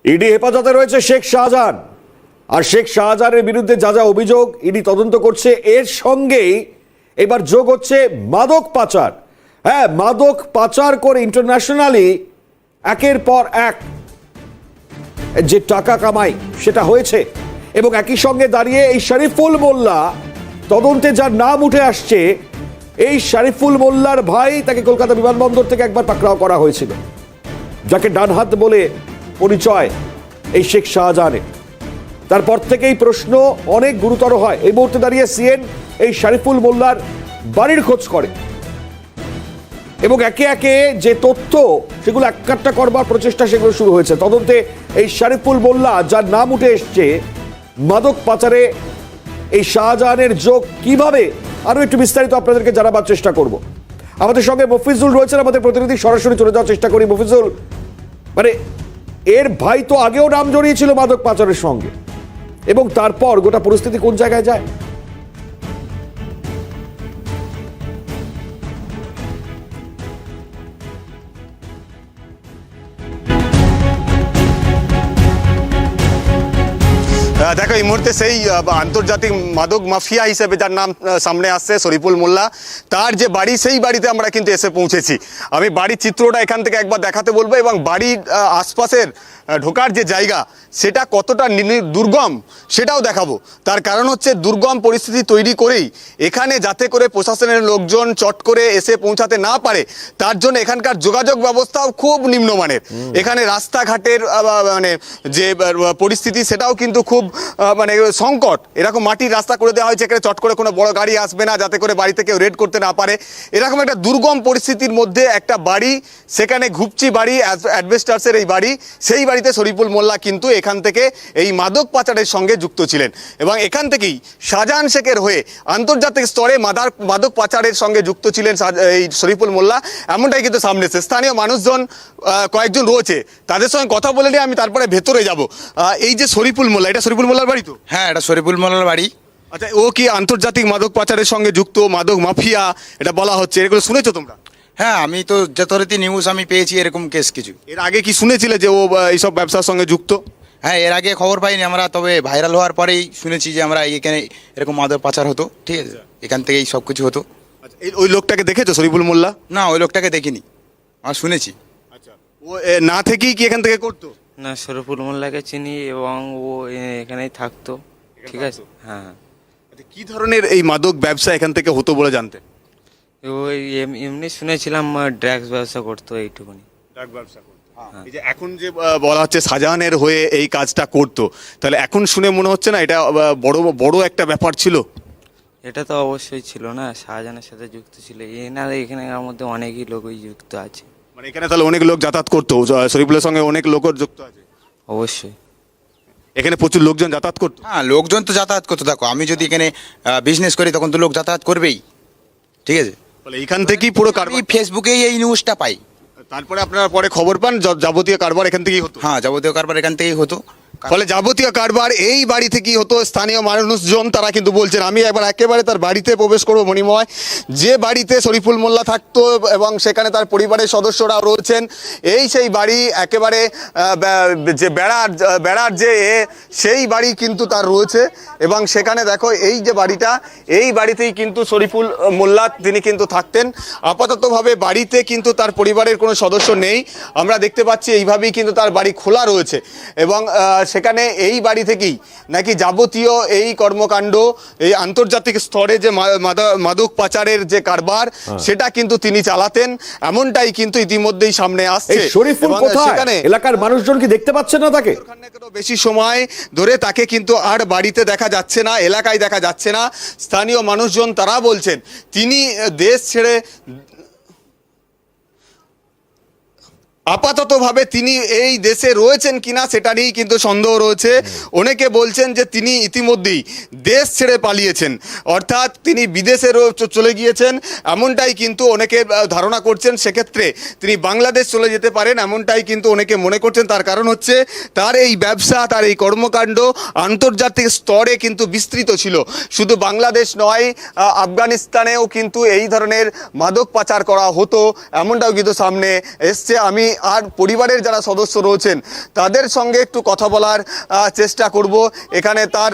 ED হেফাজতে রয়েছে শেখ শাহজাহান, আর শেখ শাহজাহানের বিরুদ্ধে যা যা অভিযোগ ইডি তদন্ত করছে, এর সঙ্গেই এবার যোগ হচ্ছে মাদক পাচার। হ্যাঁ, মাদক পাচার করে ইন্টারন্যাশনালি একের পর এক যে টাকা কামাই সেটা হয়েছে। এবং একই সঙ্গে দাঁড়িয়ে এই শরীফুল মোল্লা, তদন্তে যার নাম উঠে আসছে, এই শরীফুল মোল্লার ভাই, তাকে কলকাতা বিমানবন্দর থেকে একবার পাকড়াও করা হয়েছিল, যাকে ডান হাত বলে পরিচয় এই শেখ শাহজাহানের। তারপর থেকেই প্রশ্ন অনেক গুরুতর হয়। এই মুহূর্তে দাঁড়িয়ে সিএন এই শরীফুল মোল্লার বাড়ির খোঁজ করে এবং একে একে যে তথ্য সেগুলো একটা করবার প্রচেষ্টা সেগুলো শুরু হয়েছে। তদন্তে এই শরীফুল মোল্লা, যার নাম উঠে এসছে মাদক পাচারে এই শাহজাহানের যোগ কিভাবে, আরো একটু বিস্তারিত আপনাদেরকে জানাবার চেষ্টা করব। আমাদের সঙ্গে মফিজুল রয়েছেন, আমাদের প্রতিনিধি, সরাসরি চলে যাওয়ার চেষ্টা করি। মফিজুল, মানে এর ভাই তো আগেও নাম জড়িয়েছিল মাদক পাচারের সঙ্গে, এবং তারপর গোটা পরিস্থিতি কোন জায়গায় যায়? দেখো, এই মুহূর্তে সেই আন্তর্জাতিক মাদক মাফিয়া হিসেবে যার নাম সামনে আসছে শরীফুল মোল্লা, তার যে বাড়ি, সেই বাড়িতে আমরা কিন্তু এসে পৌঁছেছি। আমি বাড়ির চিত্রটা এখান থেকে একবার দেখাতে বলবো, এবং বাড়ির আশপাশের ঢোকার যে জায়গা সেটা কতটা দুর্গম সেটাও দেখাবো। তার কারণ হচ্ছে, দুর্গম পরিস্থিতি তৈরি করেই এখানে যাতে করে প্রশাসনের লোকজন চট করে এসে পৌঁছাতে না পারে, তার জন্য এখানকার যোগাযোগ ব্যবস্থাও খুব নিম্নমানের। এখানে রাস্তাঘাটের মানে যে পরিস্থিতি সেটাও কিন্তু খুব মানে সংকট। এরকম মাটির রাস্তা করে দেওয়া হয়েছে, এখানে চট করে কোনো বড় গাড়ি আসবে না, যাতে করে বাড়িতে কেউ রেড করতে না পারে। এরকম একটা দুর্গম পরিস্থিতির মধ্যে একটা বাড়ি, সেখানে ঘুপচি বাড়ি, অ্যাডভেস্টার্সের এই বাড়ি, সেই বাড়িতে শরীফুল মোল্লা কিন্তু এখান থেকে এই মাদক পাচারের সঙ্গে যুক্ত ছিলেন, এবং এখান থেকেই শাহজাহান শেখের হয়ে আন্তর্জাতিক স্তরে মাদক পাচারের সঙ্গে যুক্ত ছিলেন এই শরীফুল মোল্লা, এমনটাই কিন্তু সামনে এসেছে। স্থানীয় মানুষজন কয়েকজন রয়েছে, তাদের সঙ্গে কথা বলে নিয়ে আমি তারপরে ভেতরে যাব। এই যে শরীফুল মোল্লা, এটা শরীফুল মোল্লার বাড়ি তো? হ্যাঁ, এটা শরীফুল মোল্লার বাড়ি। আচ্ছা, ও কি আন্তর্জাতিক মাদক পাচারের সঙ্গে যুক্ত, মাদক মাফিয়া এটা বলা হচ্ছে, এগুলো শুনেছো তোমরা? হ্যাঁ, আমি তো যথারীতি নিউজ আমি পেয়েছি এরকম কেস কিছু। এর আগে কি শুনেছিলে যে ও এইসব ব্যবসার সঙ্গে যুক্ত? হ্যাঁ, এর আগে খবর পাইনি আমরা, তবে ভাইরাল হওয়ার পরেই শুনেছি যে আমরা এখানে এরকম মাদক পাচার হতো, ঠিক আছে, এখান থেকেই সব কিছু হতো। আচ্ছা, ওই লোকটাকে দেখেছো শরীফুল মোল্লা? না, ওই লোকটাকে দেখিনি, আর শুনেছি। আচ্ছা, ও না থেকেই কি এখান থেকে করতো? না, শরীফুল মোল্লাকে চিনি এবং ও এখানেই থাকতো, ঠিক আছে। হ্যাঁ, আচ্ছা, কি ধরনের এই মাদক ব্যবসা এখান থেকে হতো বলে জানতেন? ওই এমনি শুনেছিলাম ড্রাগস ব্যবসা করতো, এইটুকুনি। ড্রাগ ব্যবসা করতো। এই যে এখন যে বলা হচ্ছে শাহজাহানের হয়ে এই কাজটা করতো, তাহলে এখন শুনে মনে হচ্ছে না এটা বড় বড় একটা ব্যাপার ছিল? এটা তো অবশ্যই ছিল না, শাহজাহানের সাথে যুক্ত ছিল। এখানের মধ্যে অনেকই লোকই যুক্ত আছে। মানে এখানে তাহলে অনেক লোক যাতায়াত করতো, শরীফুলের সঙ্গে অনেক লোকও যুক্ত আছে? অবশ্যই এখানে প্রচুর লোকজন যাতায়াত করতো? হ্যাঁ, লোকজন তো যাতায়াত করতো। দেখো, আমি যদি এখানে বিজনেস করি তখন তো লোক যাতায়াত করবেই, ঠিক আছে। বলে এইখান থেকেই পুরো কারবার? ফেসবুকেই এই নিউজটা পাই, তারপরে আপনারা পরে খবর পান যাবতীয় কারবার এখান থেকেই হতো? হ্যাঁ, যাবতীয় কারবার এখান থেকেই হতো। ফলে যাবতীয় কারবার এই বাড়ি থেকেই হতো। স্থানীয় মানুষজন তারা কিন্তু বলছেন, আমি একবার একেবারে তার বাড়িতে প্রবেশ করবো মণিময়, যে বাড়িতে শরীফুল মোল্লা থাকতো এবং সেখানে তার পরিবারের সদস্যরা রয়েছেন। এই সেই বাড়ি, একেবারে যে বেড়ার যে সেই বাড়ি কিন্তু তার রয়েছে, এবং সেখানে দেখো এই যে বাড়িটা, এই বাড়িতেই কিন্তু শরীফুল মোল্লা তিনি কিন্তু থাকতেন। আপাততভাবে বাড়িতে কিন্তু তার পরিবারের কোনো সদস্য নেই, আমরা দেখতে পাচ্ছি এইভাবেই কিন্তু তার বাড়ি খোলা রয়েছে, এবং সেখানে এই বাড়ি থেকেই নাকি যাবতীয় এই কর্মকাণ্ড, এই আন্তর্জাতিক স্তরে যে মাদক পাচারের যে কারবার সেটা কিন্তু তিনি চালাতেন, এমনটাই কিন্তু ইতিমধ্যেই সামনে আসছে। শরীফুল কোথায়? এলাকার মানুষজন কি দেখতে পাচ্ছেন না তাকে? বেশি সময় ধরে তাকে কিন্তু আর বাড়িতে দেখা যাচ্ছে না, এলাকায় দেখা যাচ্ছে না। স্থানীয় মানুষজন তারা বলছেন তিনি দেশ ছেড়ে, আপাততভাবে তিনি এই দেশে রয়েছেন কিনা সেটা নিয়েই কিন্তু সন্দেহ রয়েছে। অনেকে বলছেন যে তিনি ইতিমধ্যেই দেশ ছেড়ে পালিয়েছেন, অর্থাৎ তিনি বিদেশে চলে গিয়েছেন, এমনটাই কিন্তু অনেকে ধারণা করছেন। সেক্ষেত্রে তিনি বাংলাদেশ চলে যেতে পারেন, এমনটাই কিন্তু অনেকে মনে করছেন। তার কারণ হচ্ছে তার এই ব্যবসা, তার এই কর্মকাণ্ড আন্তর্জাতিক স্তরে কিন্তু বিস্তৃত ছিল। শুধু বাংলাদেশ নয়, আফগানিস্তানেও কিন্তু এই ধরনের মাদক পাচার করা হতো, এমনটাও কিন্তু সামনে এসছে। আমি আর পরিবারের যারা সদস্য রয়েছেন তাদের সঙ্গে একটু কথা বলার চেষ্টা করব। এখানে তার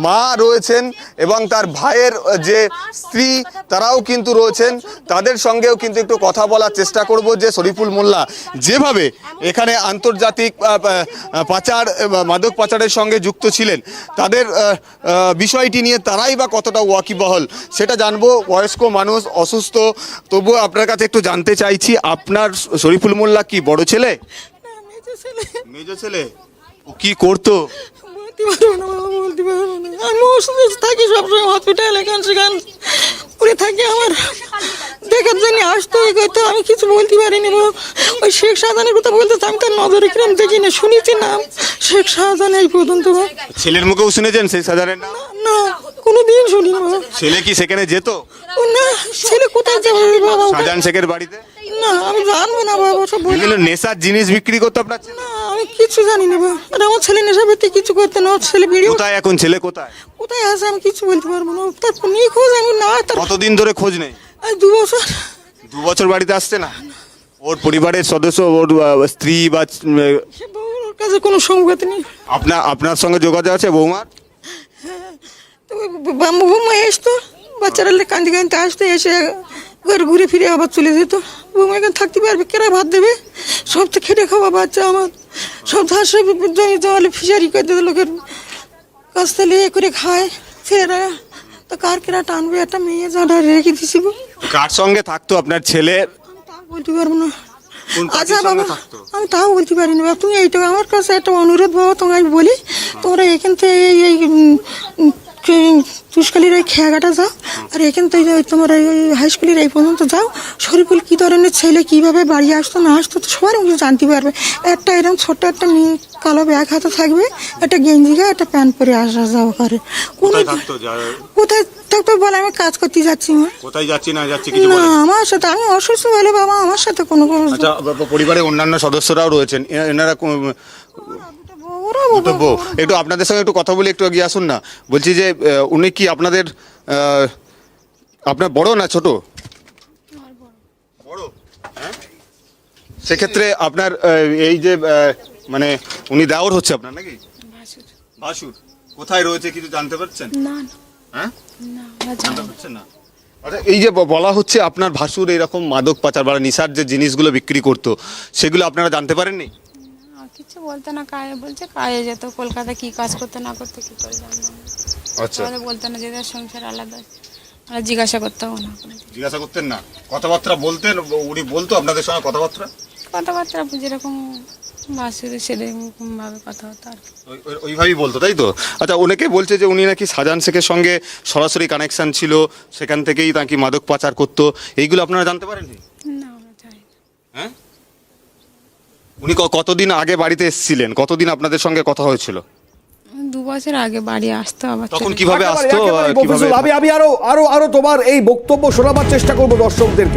মা রয়েছেন এবং তার ভাইয়ের যে স্ত্রী তারাও কিন্তু রয়েছেন, তাদের সঙ্গেও কিন্তু একটু কথা বলার চেষ্টা করব যে শরীফুল মোল্লা যেভাবে এখানে আন্তর্জাতিক পাচার মাদক পাচারের সঙ্গে যুক্ত ছিলেন তাদের বিষয়টি নিয়ে তারাই বা কতটা ওয়াকিবহল সেটা জানবো। বয়স্ক মানুষ, অসুস্থ, তবুও আপনার কাছে একটু জানতে চাইছি, আপনার শরীফুল মোল্লা কি বড় ছেলে? মেজো ছেলে। ও কি করতো? বলতে পারবো না বাবা, বলতে পারবো না। আমি অসুস্থ থাকি সবসময় হসপিটাল, এখান সেখান করে থাকি। আমার দেখার জন্য আসতো এই করতো, আমি কিছু বলতে পারিনি বাবা। ওই শেখ শাহজাহানের কথা বলতে আমি তার নজরে কিরম দেখি না, শুনেছি নাম শেখ শাহজাহান এই পর্যন্ত বাবা। ছেলের মুখেও শুনেছেন শেখ শাহজাহানের নাম? না, কোনোদিন শুনিনি বাবা। ছেলে কি সেখানে যেত? ও না, ছেলে কোথায় যাবে বাবা? শাহজাহান শেখের বাড়িতে না, আমি জানবো না বাবা, সব বলি বিভিন্ন নেশার জিনিস বিক্রি করতো আপনার ছেলে? না, আমি কিছু জানি না বাবা। আর আমার ছেলে নেশাবেতে কিছু করতে না, ওর ছেলে ভিডিও কোথায় এখন ছেলে? কোথায় কোথায় আছে আমি কিছু বলতে পারবো না। তারপর নিখোঁজ, আমি না তার কতদিন ধরে খোঁজ নেই? 2 বছর। 2 বছর বাড়িতে আসছে না? ওর পরিবারের সদস্য, ওর স্ত্রী বা সে বউর কাছে কোনো সংবাদ নেই। আপনার সঙ্গে যোগাযোগ আছে বৌমার? তো বৌমা এসতো, বাচ্চারা কান্দি কান্দি আসতো, এসে ঘরে ঘুরে ফিরে আবার চলে যেত। বৌমা এখানে থাকতে পারবে, কেরা ভাত দেবে? সব তো খেটে খাওয়া বাচ্চা আমার, সব ধার সব জমি জমালে ফিশারি করে দিত, লোকের কাছ থেকে এ করে খায় ছেলেরা। তো কার কেরা টানবে? একটা মেয়ে যারা রেখে দিছি। কার সঙ্গে থাকতো আপনার ছেলে? আমি তাও বলতে পারবো না। কোন আচ্ছা পার্টির বাবা, সঙ্গে থাকতো? আমি তাও বলতে পারিনি বাবা। তুমি এইটা আমার কাছে একটা অনুরোধ বাবা, তোমাকে আমি বলি, তোমরা এখান থেকে এই তুষকালির এই খেয়াঘাটা যাও, আর এখান থেকে তোমার এই হাই স্কুলের এই পর্যন্ত যাও। শরীফুল কী ধরনের ছেলে, কীভাবে বাড়ি আসতো না আসতো, তো সবার কিছু জানতে পারবে। একটা এরকম ছোট্ট একটা মেয়ে কালো ব্যাগ হাতে থাকবে, একটা গেঞ্জি গায়ে একটা প্যান্ট পরে আসা যাওয়া করে। কোথায় থাকতো? কোথায় থাকতো বলে? আমি কাজ করতে যাচ্ছি মা। কোথায় যাচ্ছি না যাচ্ছি কিছু না, বলেন? আমার সাথে, আমি অসুস্থ হলে বাবা আমার সাথে কোনো আচ্ছা, পরিবারের অন্যান্য সদস্যরাও রয়েছেন, এনারা ওরা দুটো বউ। একটু আপনাদের সঙ্গে একটু কথা বলি, একটু এগিয়ে আসুন না। বলছি যে উনি কি আপনাদের আপনার বড় না ছোট? বড়। হ্যাঁ? সেক্ষেত্রে আপনার এই যে মানে উনি দেওর হচ্ছে আপনার নাকি? ভাসুর। কোথায় রয়েছে কিছু জানতে পারছেন? না হ্যাঁ, না আমরা জানতে জানি পারছেন না? আচ্ছা, এই যে বলা হচ্ছে আপনার ভাসুর এরকম মাদক পাচার বা নিশার যে জিনিসগুলো বিক্রি করতো সেগুলো আপনারা জানতে পারেননি? না, কিছু বলতে না, কায়ে বলছে কায়ে যেত, কলকাতা কি কাজ করতে না করতে কি করে জানবো? আচ্ছা, আমাদের বলতে না, যে যার সংসার আলাদা, আমরা জিজ্ঞাসা করতেও না কোনোদিন। জিজ্ঞাসা করতেন না? কথাবার্তা বলতেন? উনি বলতো আপনাদের সঙ্গে কথাবার্তা? কথাবার্তা যেরকম বাসুরে সেরকম ভাবে কথা হতো আর কি। ওইভাবেই বলতো, তাই তো? আচ্ছা, অনেকে বলছে যে উনি নাকি শাহজাহান শেখের সঙ্গে সরাসরি কানেকশন ছিল, সেখান থেকেই নাকি মাদক পাচার করতো। এইগুলো আপনারা জানতে পারেননি? না, আমরা জানি না। হ্যাঁ, উনি কতদিন আগে বাড়িতে এসেছিলেন? কতদিন আপনাদের সঙ্গে কথা হয়েছিল? 2 বছর আগে বাড়ি আসতো, আবার তখন চলে কিভাবে আসতো? একেবারেই কিভাবে? মফিজুল, আমি আরো তোমার এই বক্তব্য শোনাবার চেষ্টা করবো দর্শকদেরকে।